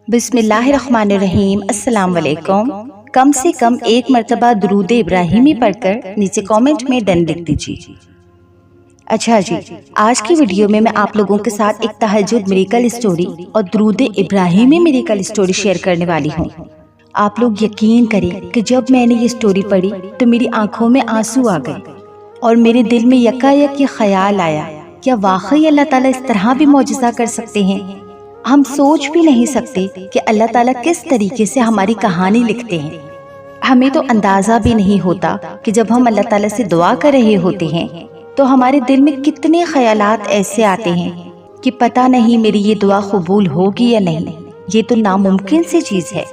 بسم اللہ الرحمن الرحیم۔ السلام علیکم۔ کم سے کم ایک مرتبہ درود ابراہیمی پڑھ کر نیچے کامنٹ میں ڈن لکھ دیجیے۔ اچھا جی، آج کی ویڈیو میں آپ لوگوں کے ساتھ ایک تہجد میریکل اسٹوری اور درود ابراہیمی میریکل اسٹوری شیئر کرنے والی ہوں۔ آپ لوگ یقین کریں کہ جب میں نے یہ اسٹوری پڑھی تو میری آنکھوں میں آنسو آ گئے اور میرے دل میں یکایک یہ خیال آیا، کیا واقعی اللہ تعالیٰ اس طرح بھی معجزہ کر سکتے ہیں؟ ہم سوچ بھی نہیں سکتے کہ اللہ تعالیٰ کس طریقے سے ہماری کہانی لکھتے ہیں۔ ہمیں تو اندازہ بھی نہیں ہوتا کہ جب ہم اللہ تعالیٰ سے دعا کر رہے ہوتے ہیں تو ہمارے دل میں کتنے خیالات ایسے آتے ہیں کہ پتہ نہیں میری یہ دعا قبول ہوگی یا نہیں۔ یہ تو ناممکن سی چیز ہے،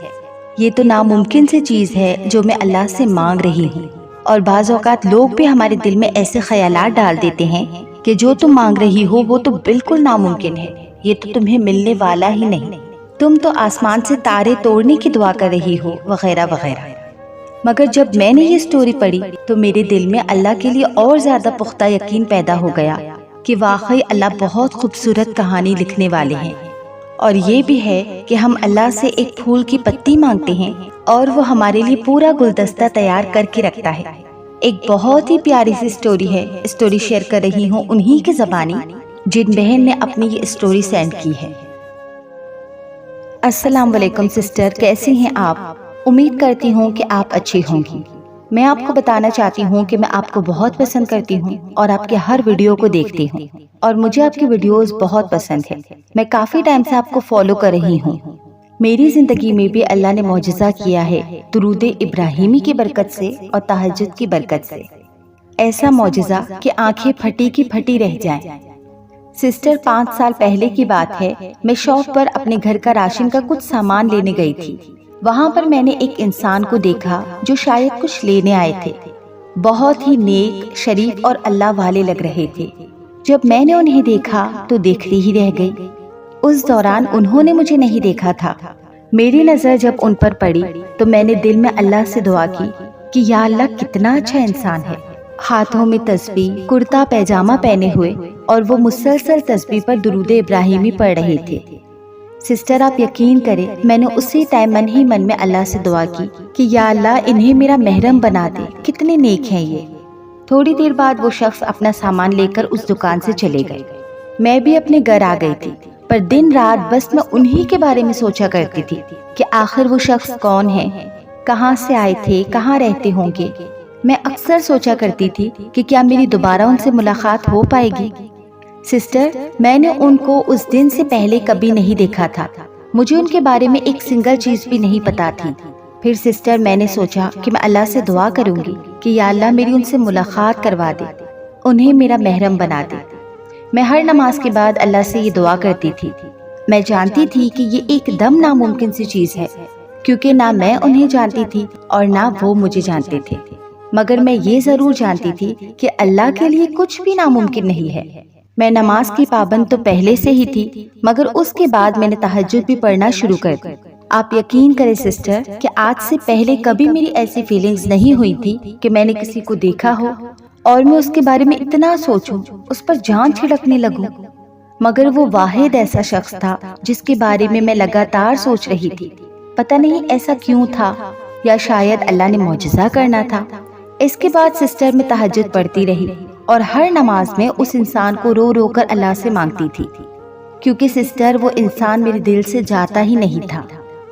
یہ تو ناممکن سی چیز ہے جو میں اللہ سے مانگ رہی ہوں۔ اور بعض اوقات لوگ بھی ہمارے دل میں ایسے خیالات ڈال دیتے ہیں کہ جو تم مانگ رہی ہو وہ تو بالکل ناممکن ہے، یہ تو تمہیں ملنے والا ہی نہیں، تم تو آسمان سے تارے توڑنے کی دعا کر رہی ہو، وغیرہ وغیرہ۔ مگر جب میں نے یہ سٹوری پڑھی تو میرے دل میں اللہ کے لیے اور زیادہ پختہ یقین پیدا ہو گیا کہ واقعی اللہ بہت خوبصورت کہانی لکھنے والے ہیں۔ اور یہ بھی ہے کہ ہم اللہ سے ایک پھول کی پتی مانگتے ہیں اور وہ ہمارے لیے پورا گلدستہ تیار کر کے رکھتا ہے۔ ایک بہت ہی پیاری سی سٹوری ہے، سٹوری شیئر کر رہی ہوں انہی کی زبانی جن بہن نے اپنی یہ سٹوری سینڈ کی ہے۔ السلام علیکم سسٹر، کیسی ہیں آپ؟ امید کرتی ہوں کہ آپ اچھی ہوں گی۔ میں آپ کو بتانا چاہتی ہوں کہ میں آپ کو بہت پسند کرتی ہوں اور آپ کے ہر ویڈیو کو دیکھتی ہوں اور مجھے آپ کی ویڈیوز بہت پسند ہے۔ میں کافی ٹائم سے آپ کو فالو کر رہی ہوں۔ میری زندگی میں بھی اللہ نے معجزہ کیا ہے درود ابراہیمی کی برکت سے اور تہجد کی برکت سے۔ ایسا معجزہ کہ آنکھیں پھٹی کی پھٹی رہ جائیں۔ سسٹر، 5 سال پہلے کی بات ہے، میں شاپ پر اپنے گھر کا راشن کا کچھ سامان لینے گئی تھی۔ وہاں پر میں نے ایک انسان کو دیکھا جو شاید کچھ لینے آئے تھے۔ بہت ہی نیک، شریف اور اللہ والے لگ رہے تھے۔ جب میں نے انہیں دیکھا تو دیکھتی ہی رہ گئی۔ اس دوران انہوں نے مجھے نہیں دیکھا تھا۔ میری نظر جب ان پر پڑی تو میں نے دل میں اللہ سے دعا کی کہ یا اللہ کتنا اچھا انسان ہے۔ ہاتھوں میں تسبیح، کرتا پیجامہ پہنے ہوئے اور وہ مسلسل تسبیح پر درود ابراہیمی پڑھ رہے تھے۔ سسٹر، آپ یقین کریں میں نے اسی ٹائم من ہی من میں اللہ سے دعا کی کہ یا اللہ انہیں میرا محرم بنا دے، کتنے نیک ہیں یہ۔ تھوڑی دیر بعد وہ شخص اپنا سامان لے کر اس دکان سے چلے گئے۔ میں بھی اپنے گھر آ گئی تھی، پر دن رات بس میں انہی کے بارے میں سوچا کرتی تھی کہ آخر وہ شخص کون ہے، کہاں سے آئے تھے، کہاں رہتے ہوں گے۔ میں اکثر سوچا کرتی تھی کہ کیا میری دوبارہ ان سے ملاقات ہو پائے گی۔ سسٹر، میں نے ان کو اس دن سے پہلے کبھی نہیں دیکھا تھا، مجھے ان کے بارے میں ایک سنگل چیز بھی نہیں پتا تھی۔ پھر سسٹر میں نے سوچا کہ میں اللہ سے دعا کروں گی کہ یا اللہ میری ان سے ملاقات کروا دے، انہیں میرا محرم بنا دے۔ میں ہر نماز کے بعد اللہ سے یہ دعا کرتی تھی۔ میں جانتی تھی کہ یہ ایک دم ناممکن سی چیز ہے، کیونکہ نہ میں انہیں جانتی تھی اور نہ وہ مجھے جانتے تھے، مگر میں یہ ضرور جانتی تھی کہ اللہ کے لیے کچھ بھی ناممکن نہیں ہے۔ میں نماز کی پابند تو پہلے سے ہی تھی، مگر اس کے بعد میں نے تہجد بھی پڑھنا شروع کر دی۔ آپ یقین کریں سسٹر کہ آج سے پہلے کبھی میری ایسی فیلنگز نہیں ہوئی تھی کہ میں نے کسی کو دیکھا ہو اور میں اس کے بارے میں اتنا سوچوں، اس پر جان چھڑکنے لگوں۔ مگر وہ واحد ایسا شخص تھا جس کے بارے میں لگاتار سوچ رہی تھی۔ پتہ نہیں ایسا کیوں تھا، یا شاید اللہ نے معجزہ کرنا تھا۔ اس کے بعد سسٹر میں تہجد پڑھتی رہی اور ہر نماز میں اس انسان کو رو رو کر اللہ سے مانگتی تھی، کیونکہ سسٹر وہ انسان میرے دل سے جاتا ہی نہیں تھا۔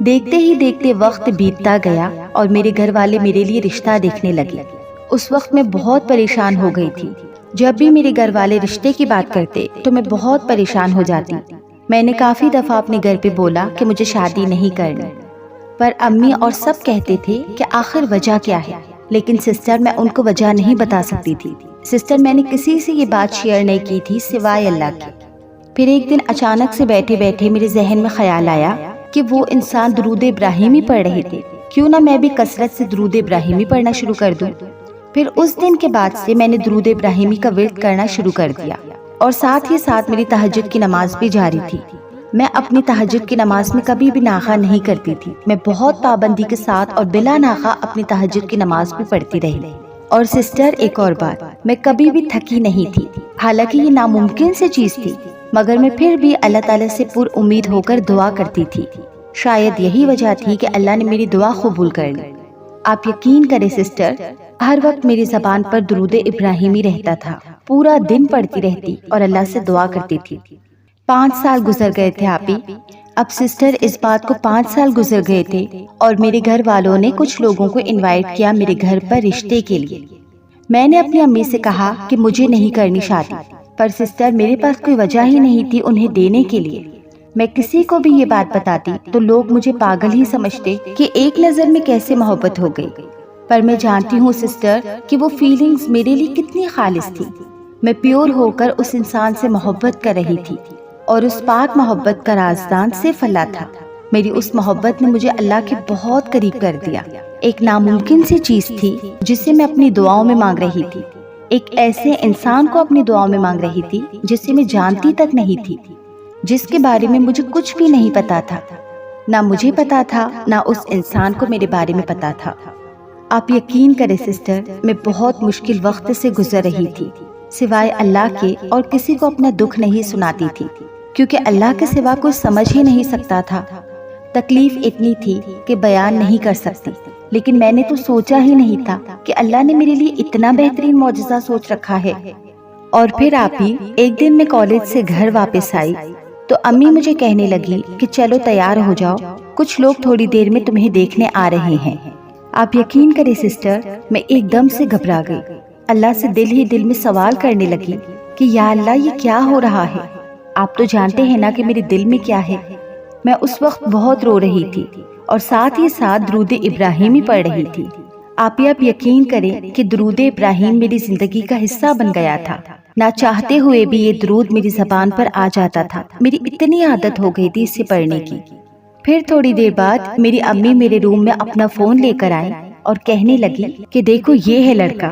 دیکھتے ہی دیکھتے وقت بیتتا گیا اور میرے گھر والے میرے لیے رشتہ دیکھنے لگے۔ اس وقت میں بہت پریشان ہو گئی تھی۔ جب بھی میرے گھر والے رشتے کی بات کرتے تو میں بہت پریشان ہو جاتی۔ میں نے کافی دفعہ اپنے گھر پہ بولا کہ مجھے شادی نہیں کرنی، پر امی اور سب کہتے تھے کہ آخر وجہ کیا ہے، لیکن سسٹر میں ان کو وجہ نہیں بتا سکتی تھی۔ سسٹر میں نے کسی سے یہ بات شیئر نہیں کی تھی سوائے اللہ کے۔ پھر ایک دن اچانک سے بیٹھے بیٹھے میرے ذہن میں خیال آیا کہ وہ انسان درود ابراہیمی پڑھ رہے تھے، کیوں نہ میں بھی کثرت سے درود ابراہیمی پڑھنا شروع کر دوں۔ پھر اس دن کے بعد سے میں نے درود ابراہیمی کا ورد کرنا شروع کر دیا اور ساتھ ہی ساتھ میری تہجد کی نماز بھی جاری تھی۔ میں اپنی تہجد کی نماز میں کبھی بھی ناغہ نہیں کرتی تھی۔ میں بہت پابندی کے ساتھ اور بلا ناغہ اپنی تہجد کی نماز بھی پڑھتی رہی۔ اور سسٹر ایک اور بات، میں کبھی بھی تھکی نہیں تھی، حالانکہ یہ ناممکن سی چیز تھی، مگر میں پھر بھی اللہ تعالیٰ سے پر امید ہو کر دعا کرتی تھی۔ شاید یہی وجہ تھی کہ اللہ نے میری دعا قبول کر لی۔ آپ یقین کریں سسٹر، ہر وقت میری زبان پر درود ابراہیمی رہتا تھا، پورا دن پڑھتی رہتی اور اللہ سے دعا کرتی تھی۔ 5 سال گزر گئے تھے آپی۔ اب سسٹر اس بات کو 5 سال گزر گئے تھے اور میرے گھر والوں نے کچھ لوگوں کو انوائٹ کیا میرے گھر پر رشتے کے لیے۔ میں نے اپنی امی سے کہا کہ مجھے نہیں کرنی شادی، پر سسٹر میرے پاس کوئی وجہ ہی نہیں تھی انہیں دینے کے لیے۔ میں کسی کو بھی یہ بات بتاتی تو لوگ مجھے پاگل ہی سمجھتے کہ ایک نظر میں کیسے محبت ہو گئی، پر میں جانتی ہوں سسٹر کہ وہ فیلنگز میرے لیے کتنی خالص تھی۔ میں پیور ہو کر اس انسان سے محبت کر رہی تھی اور اس پاک محبت کا رازدان صرف اللہ تھا۔ میری اس محبت نے مجھے اللہ کے بہت قریب کر دیا۔ ایک ناممکن سی چیز تھی جسے میں اپنی دعاؤں میں مانگ رہی تھی، ایک ایسے انسان کو اپنی دعاؤں میں مانگ رہی تھی جسے میں جانتی تک نہیں تھی، جس کے بارے میں مجھے کچھ بھی نہیں پتا تھا۔ نہ مجھے پتا تھا نہ اس انسان کو میرے بارے میں پتا تھا۔ آپ یقین کریں سسٹر، میں بہت مشکل وقت سے گزر رہی تھی، سوائے اللہ کے اور کسی کو اپنا دکھ نہیں سناتی تھی، کیونکہ اللہ کے سوا کوئی سمجھ ہی نہیں سکتا تھا۔ تکلیف اتنی تھی کہ بیان نہیں کر سکتی، لیکن میں نے تو سوچا ہی نہیں تھا کہ اللہ نے میرے لیے اتنا بہترین معجزہ سوچ رکھا ہے۔ اور پھر آپ ہی ایک دن میں کالج سے گھر واپس آئی تو امی مجھے کہنے لگی کہ چلو تیار ہو جاؤ، کچھ لوگ تھوڑی دیر میں تمہیں دیکھنے آ رہے ہیں۔ آپ یقین کریں سسٹر، میں ایک دم سے گھبرا گئی، اللہ سے دل ہی دل میں سوال کرنے لگی کہ یا اللہ یہ کیا ہو رہا ہے؟ آپ تو جانتے ہیں نا کہ میرے دل میں کیا ہے۔ میں اس وقت بہت رو رہی تھی اور ساتھ ہی ساتھ درود ابراہیمی پڑھ رہی تھی۔ آپ یقین کریں کہ درود ابراہیم میری زندگی کا حصہ بن گیا تھا، نہ چاہتے ہوئے بھی یہ درود میری زبان پر آ جاتا تھا، میری اتنی عادت ہو گئی تھی اسے پڑھنے کی۔ پھر تھوڑی دیر بعد میری امی میرے روم میں اپنا فون لے کر آئیں اور کہنے لگی کہ دیکھو یہ ہے لڑکا۔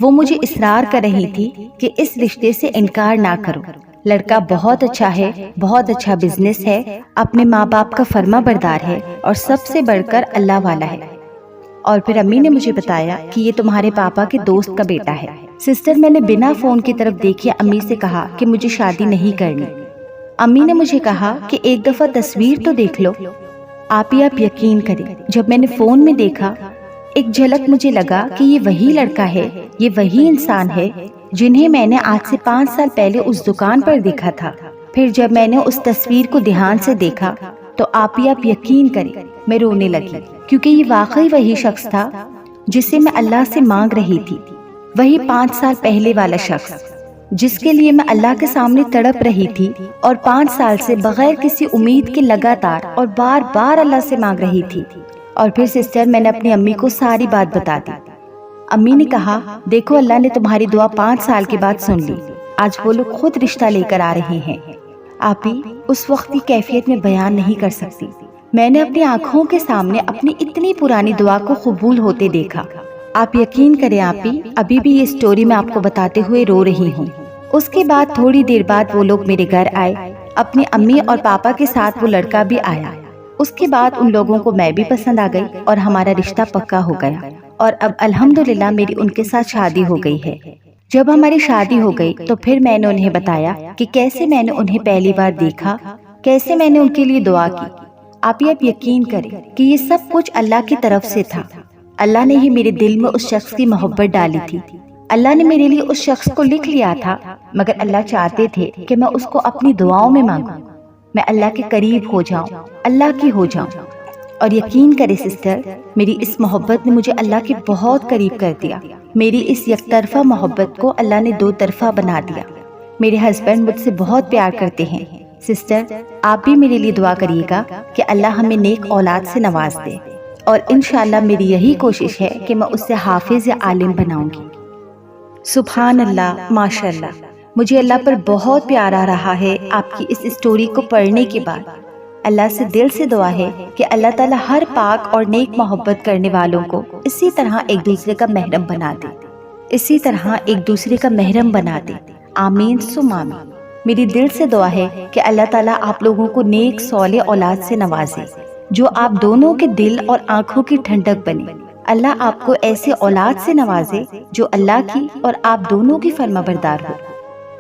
وہ مجھے اصرار کر رہی تھی کہ اس رشتے سے انکار نہ کرو، لڑکا بہت اچھا ہے، بہت اچھا بزنس ہے، اپنے ماں باپ کا فرما بردار ہے اور سب سے بڑھ کر اللہ والا ہے۔ اور پھر امی نے مجھے بتایا کہ یہ تمہارے پاپا کے دوست کا بیٹا ہے۔ سسٹر میں نے بنا فون کی طرف دیکھے امی سے کہا کہ مجھے شادی نہیں کرنی۔ امی نے مجھے کہا کہ ایک دفعہ تصویر تو دیکھ لو۔ آپ یقین کریں، جب میں نے فون میں دیکھا ایک جھلک مجھے لگا کہ یہ وہی لڑکا ہے، یہ وہی انسان ہے جنہیں میں نے آج سے 5 سال پہلے اس دکان پر دیکھا تھا۔ پھر جب میں نے اس تصویر کو دھیان سے دیکھا تو آپ یقین کریں میں رونے لگی، کیونکہ یہ واقعی وہی شخص تھا جسے میں اللہ سے مانگ رہی تھی، وہی 5 سال پہلے والا شخص جس کے لیے میں اللہ کے سامنے تڑپ رہی تھی اور 5 سال سے بغیر کسی امید کے لگاتار اور بار بار اللہ سے مانگ رہی تھی۔ اور پھر سسٹر میں نے اپنی امی کو ساری بات بتا دی۔ امی نے کہا دیکھو اللہ نے تمہاری دعا 5 سال کے بعد سن لی، آج وہ لوگ خود رشتہ لے کر آ رہے ہیں۔ آپی اس وقت کی کیفیت میں بیان نہیں کر سکتی۔ میں نے اپنی آنکھوں کے سامنے اپنی اتنی پرانی دعا کو قبول ہوتے دیکھا۔ آپ یقین کریں آپی، ابھی بھی یہ سٹوری میں آپ کو بتاتے ہوئے رو رہی ہوں۔ اس کے بعد تھوڑی دیر بعد وہ لوگ میرے گھر آئے، اپنی امی اور پاپا کے ساتھ وہ لڑکا بھی آیا۔ اس کے بعد ان لوگوں کو میں بھی پسند آ گئی اور ہمارا رشتہ پکا ہو گیا، اور اب الحمدللہ میری ان کے ساتھ شادی ہو گئی ہے۔ جب ہماری شادی ہو گئی تو پھر میں نے انہیں بتایا کہ کیسے میں نے انہیں پہلی بار دیکھا، کیسے میں نے ان کے لیے دعا کی۔ آپ یقین کریں کہ یہ سب کچھ اللہ کی طرف سے تھا۔ اللہ نے ہی میرے دل میں اس شخص کی محبت ڈالی تھی۔ اللہ نے میرے لیے اس شخص کو لکھ لیا تھا، مگر اللہ چاہتے تھے کہ میں اس کو اپنی دعاؤں میں مانگوں، میں اللہ کے قریب ہو جاؤں، اللہ کی ہو جاؤں۔ اور یقین کرے سسٹر، میری اس محبت نے مجھے اللہ کے بہت قریب کر دیا۔ میری اس یک طرفہ محبت کو اللہ نے 2 طرفہ بنا دیا۔ میرے ہسبینڈ مجھ سے بہت پیار کرتے ہیں۔ سسٹر آپ بھی میرے لیے دعا کریے گا کہ اللہ ہمیں نیک اولاد سے نواز دے، اور انشاءاللہ میری یہی کوشش ہے کہ میں اسے حافظ یا عالم بناؤں گی۔ سبحان اللہ، ماشاءاللہ، مجھے اللہ پر بہت پیار آ رہا ہے آپ کی اس سٹوری کو پڑھنے کے بعد۔ اللہ سے دل سے دعا ہے کہ اللہ تعالیٰ ہر پاک اور نیک محبت کرنے والوں کو اسی طرح ایک دوسرے کا محرم بنا دے، اسی طرح ایک دوسرے کا محرم بنا دے۔ آمین ثم آمین۔ میری دل سے دعا ہے کہ اللہ تعالیٰ آپ لوگوں کو نیک صالح اولاد سے نوازے، جو آپ دونوں کے دل اور آنکھوں کی ٹھنڈک بنے۔ اللہ آپ کو ایسے اولاد سے نوازے جو اللہ کی اور آپ دونوں کی فرما بردار ہو،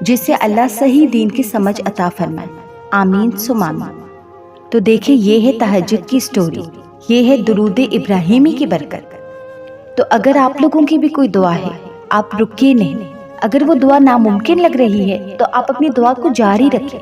جس سے اللہ صحیح دین کی سمجھ عطا فرمائے۔ آمین ثم آمین۔ تو دیکھیں یہ ہے تہجد کی سٹوری، یہ ہے درود ابراہیمی کی برکت۔ تو اگر آپ لوگوں کی بھی کوئی دعا ہے، آپ رکیے نہیں۔ اگر وہ دعا ناممکن لگ رہی ہے تو آپ اپنی دعا کو جاری رکھیں۔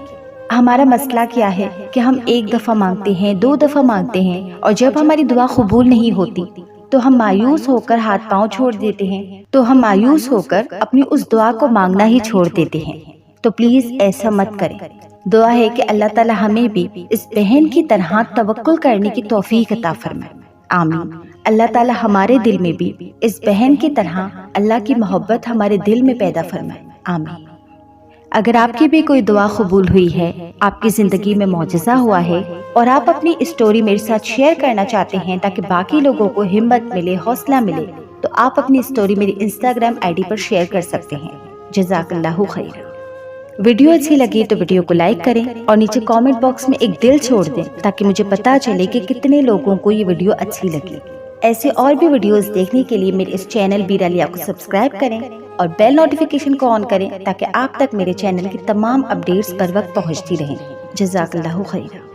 ہمارا مسئلہ کیا ہے کہ ہم ایک دفعہ مانگتے ہیں، 2 دفعہ مانگتے ہیں، اور جب ہماری دعا قبول نہیں ہوتی تو ہم مایوس ہو کر ہاتھ پاؤں چھوڑ دیتے ہیں، تو ہم مایوس ہو کر اپنی اس دعا کو مانگنا ہی چھوڑ دیتے ہیں۔ تو پلیز ایسا مت کریں۔ دعا ہے کہ اللہ تعالی ہمیں بھی اس بہن کی طرح توکل کرنے کی توفیق عطا فرمائے، آمین۔ اللہ تعالی ہمارے دل میں بھی اس بہن کی طرح اللہ کی محبت ہمارے دل میں پیدا فرمائے، آمین۔ اگر آپ کی بھی کوئی دعا قبول ہوئی ہے، آپ کی زندگی میں معجزہ ہوا ہے، اور آپ اپنی اسٹوری میرے ساتھ شیئر کرنا چاہتے ہیں تاکہ باقی لوگوں کو ہمت ملے، حوصلہ ملے، تو آپ اپنی اسٹوری میری Instagram I D per share کر سکتے ہیں۔ جزاک اللہ خیر۔ ویڈیو اچھی لگی تو ویڈیو کو لائک کریں اور نیچے کامنٹ باکس میں ایک دل چھوڑ دیں تاکہ مجھے پتا چلے کہ کتنے لوگوں کو یہ ویڈیو اچھی لگی۔ ایسے اور بھی ویڈیوز دیکھنے کے لیے میرے اس چینل بیرا لیا کو سبسکرائب کریں اور بیل نوٹیفیکیشن کو آن کریں تاکہ آپ تک میرے چینل کی تمام اپڈیٹس پر وقت پہنچتی رہیں۔ جزاک اللہ خیر۔